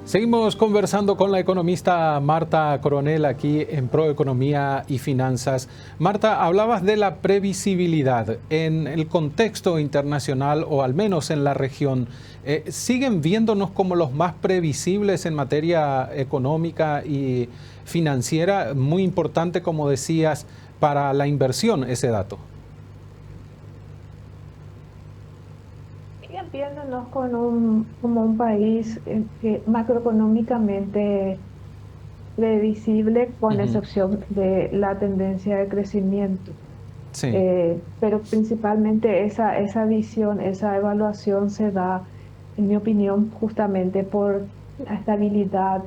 Seguimos conversando con la economista Marta Coronel aquí en Proeconomía y Finanzas. Marta, hablabas de la previsibilidad en el contexto internacional o al menos en la región. ¿Siguen viéndonos como los más previsibles en materia económica y financiera? Muy importante, como decías, para la inversión ese dato. Siguen viéndonos como un país que macroeconómicamente previsible, con Ujú. excepción de la tendencia de crecimiento. Sí. Pero principalmente esa visión, esa evaluación se da, en mi opinión, justamente por la estabilidad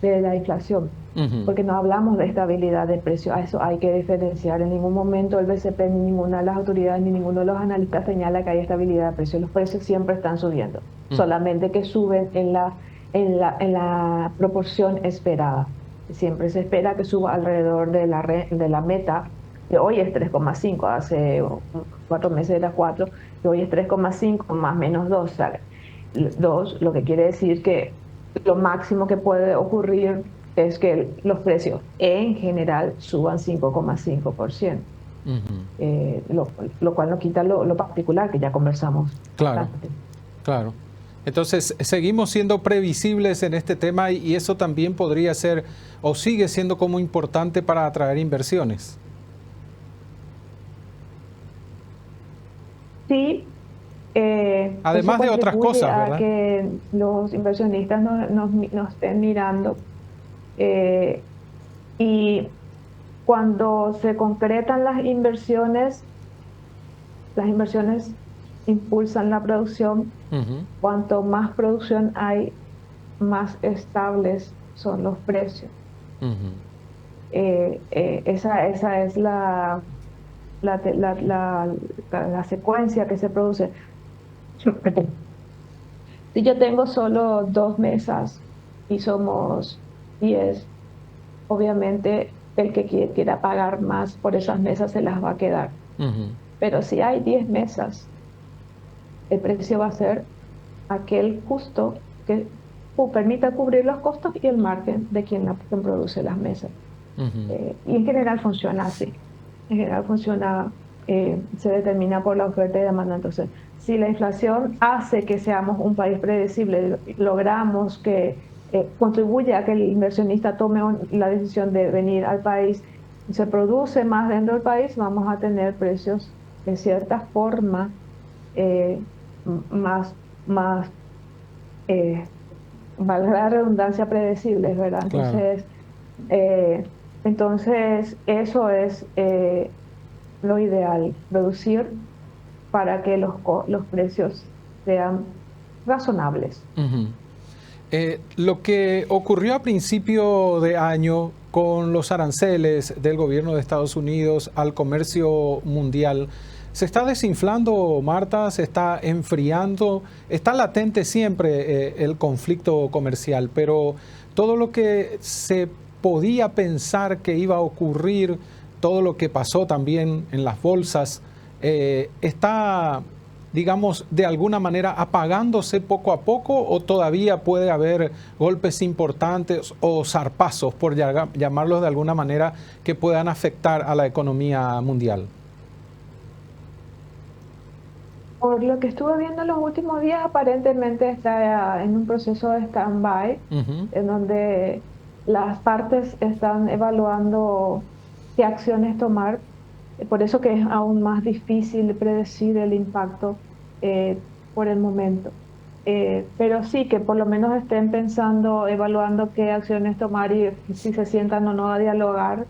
de la inflación, Ujú. porque no hablamos de estabilidad de precio. A eso hay que diferenciar. En ningún momento el BCP, ni ninguna de las autoridades, ni ninguno de los analistas señala que hay estabilidad de precios. Los precios siempre están subiendo, Ujú. solamente que suben en la proporción esperada. Siempre se espera que suba alrededor de la meta, que hoy es 3,5, hace 4 meses era 4, que hoy es 3,5 más menos 2, ¿sabe? 2, lo que quiere decir que lo máximo que puede ocurrir es que los precios en general suban 5,5%, Ujú. lo cual no quita lo particular, que ya conversamos Claro. bastante. Claro. Entonces, seguimos siendo previsibles en este tema y eso también podría ser o sigue siendo como importante para atraer inversiones. Sí, eso Además de otras contribuye cosas, a ¿verdad? que los inversionistas nos estén mirando, eh, y cuando se concretan las inversiones impulsan la producción. Ujú. Cuanto más producción hay, más estables son los precios. Ujú. Esa es la, te- la secuencia que se produce. Si yo tengo solo 2 mesas y somos 10, obviamente el que quiera pagar más por esas mesas se las va a quedar. Ujú. Pero si hay 10 mesas, el precio va a ser aquel justo que permita cubrir los costos y el margen de quien produce las mesas. Ujú. Y en general funciona así. En general funciona, se determina por la oferta y demanda. Entonces, si la inflación hace que seamos un país predecible, logramos que contribuye a que el inversionista tome la decisión de venir al país, se produce más dentro del país, vamos a tener precios de cierta forma eh, más, más eh, valga la redundancia, predecibles, ¿verdad? Claro. Eh, entonces eso es lo ideal, producir para que los precios sean razonables. Ujú. Lo que ocurrió a principio de año con los aranceles del gobierno de Estados Unidos al comercio mundial, ¿se está desinflando, Marta? ¿Se está enfriando? Está latente siempre el conflicto comercial, pero todo lo que se podía pensar que iba a ocurrir, todo lo que pasó también en las bolsas, está, digamos, de alguna manera apagándose poco a poco, o todavía puede haber golpes importantes o zarpazos, por llamarlos de alguna manera, que puedan afectar a la economía mundial? Por lo que estuve viendo en los últimos días, aparentemente está en un proceso de stand-by, Ujú. en donde las partes están evaluando qué acciones tomar. Por eso que es aún más difícil predecir el impacto por el momento. Pero sí que por lo menos estén pensando, evaluando qué acciones tomar y si se sientan o no a dialogar.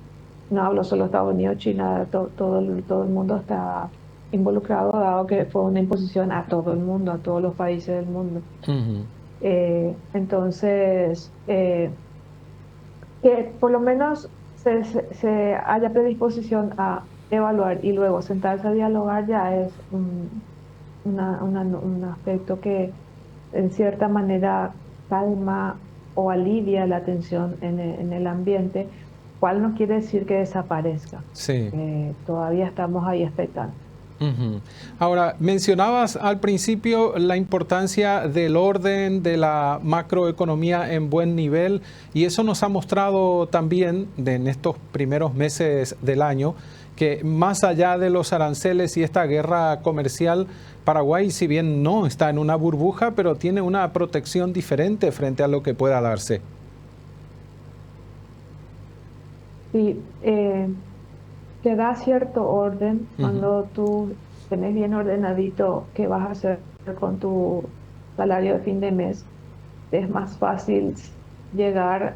No hablo solo de Estados Unidos, China, todo el mundo está involucrado, dado que fue una imposición a todo el mundo, a todos los países del mundo. Ujú. Entonces, que por lo menos se haya predisposición a evaluar y luego sentarse a dialogar ya es un aspecto que en cierta manera calma o alivia la tensión en el ambiente, cual no quiere decir que desaparezca. Sí. Todavía estamos ahí expectantes. Ujú. Ahora, mencionabas al principio la importancia del orden de la macroeconomía en buen nivel y eso nos ha mostrado también en estos primeros meses del año que más allá de los aranceles y esta guerra comercial, Paraguay, si bien no está en una burbuja, pero tiene una protección diferente frente a lo que pueda darse. Sí, te da cierto orden Ujú. cuando tú tenés bien ordenadito qué vas a hacer con tu salario de fin de mes. Es más fácil llegar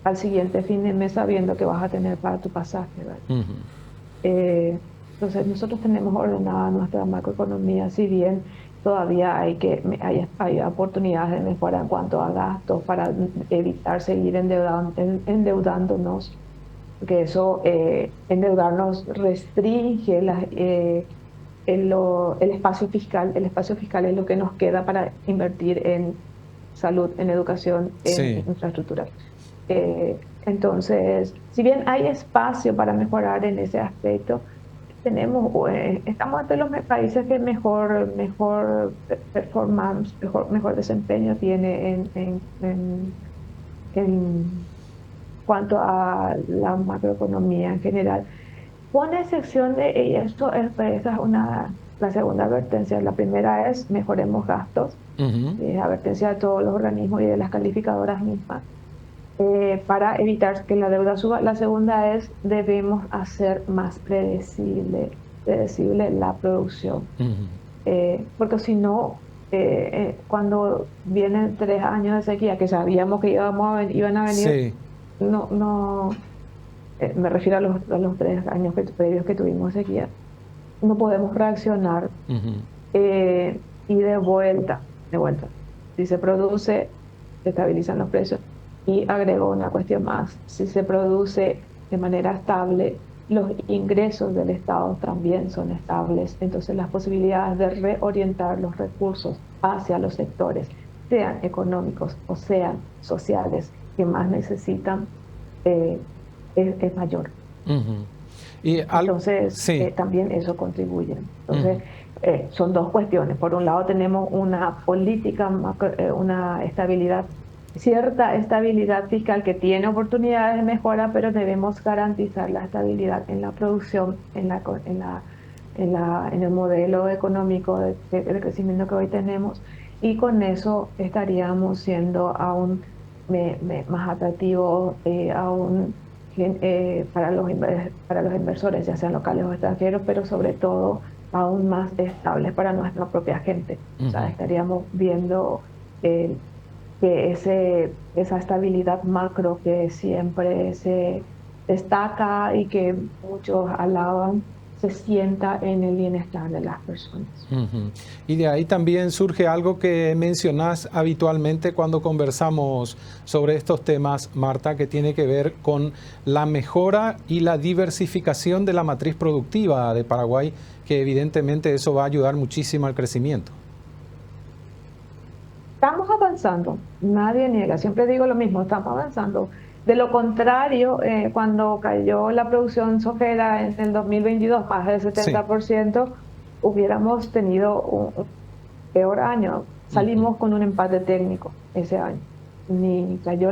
al siguiente fin de mes sabiendo que vas a tener para tu pasaje, ¿verdad? Ujú. Eh, entonces, nosotros tenemos ordenada nuestra macroeconomía, si bien todavía hay oportunidades de mejora en cuanto a gastos para evitar seguir endeudándonos, porque eso, endeudarnos restringe el espacio fiscal. El espacio fiscal es lo que nos queda para invertir en salud, en educación, en Sí. infraestructura. Entonces, si bien hay espacio para mejorar en ese aspecto, estamos entre los países que mejor performance, mejor desempeño tiene en cuanto a la macroeconomía en general. Con excepción y esa es la segunda advertencia. La primera es mejoremos gastos, Ujú. advertencia de todos los organismos y de las calificadoras mismas, para evitar que la deuda suba. La segunda es debemos hacer más predecible la producción, Ujú. porque si no, cuando vienen 3 años de sequía que sabíamos que iban a venir, Sí. no, me refiero a los 3 años previos que tuvimos sequía, no podemos reaccionar, Ujú. y de vuelta, si se produce, se estabilizan los precios. Y agrego una cuestión más, si se produce de manera estable, los ingresos del Estado también son estables, entonces las posibilidades de reorientar los recursos hacia los sectores, sean económicos o sean sociales, que más necesitan, eh, es mayor. Ujú. Y Entonces, sí. también eso contribuye. Ujú. Entonces, son dos cuestiones. Por un lado, tenemos una política, una estabilidad, cierta estabilidad fiscal que tiene oportunidades de mejora, pero debemos garantizar la estabilidad en la producción, en el modelo económico de crecimiento que hoy tenemos. Y con eso estaríamos siendo aún más atractivos, para los inversores, ya sean locales o extranjeros, pero sobre todo aún más estables para nuestra propia gente. O sea, Ujú. estaríamos viendo, eh, que esa estabilidad macro que siempre se destaca y que muchos alaban, se sienta en el bienestar de las personas. Ujú. Y de ahí también surge algo que mencionás habitualmente cuando conversamos sobre estos temas, Marta, que tiene que ver con la mejora y la diversificación de la matriz productiva de Paraguay, que evidentemente eso va a ayudar muchísimo al crecimiento. Estamos avanzando, nadie niega, siempre digo lo mismo, estamos avanzando. De lo contrario, cuando cayó la producción sojera en el 2022, más del Sí. 70%, hubiéramos tenido un peor año. Ujú. Salimos con un empate técnico ese año. Ni cayó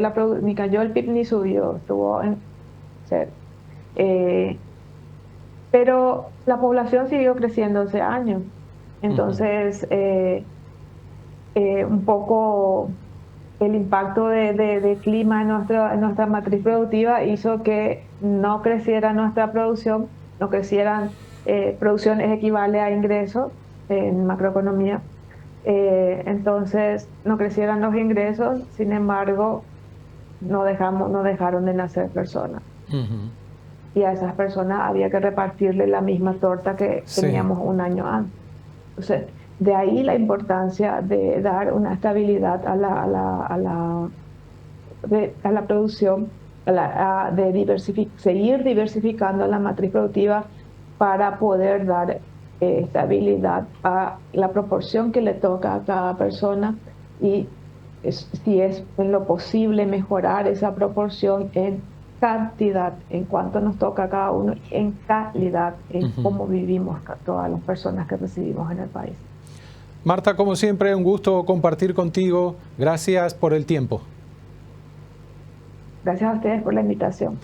el PIB ni subió, estuvo en cero. Eh, pero la población siguió creciendo ese año. Ujú. Entonces, un poco el impacto de clima en nuestra matriz productiva hizo que no creciera nuestra producción, no crecieran, producciones equivale a ingresos en macroeconomía. Entonces no crecieran los ingresos, sin embargo, no dejaron de nacer personas. Ujú. Y a esas personas había que repartirle la misma torta que Sí. teníamos un año antes. Entonces, de ahí la importancia de dar una estabilidad a la producción, seguir diversificando la matriz productiva para poder dar, estabilidad a la proporción que le toca a cada persona, y si es en lo posible mejorar esa proporción en cantidad en cuanto nos toca a cada uno y en calidad en cómo vivimos todas las personas que residimos en el país. Marta, como siempre, un gusto compartir contigo. Gracias por el tiempo. Gracias a ustedes por la invitación.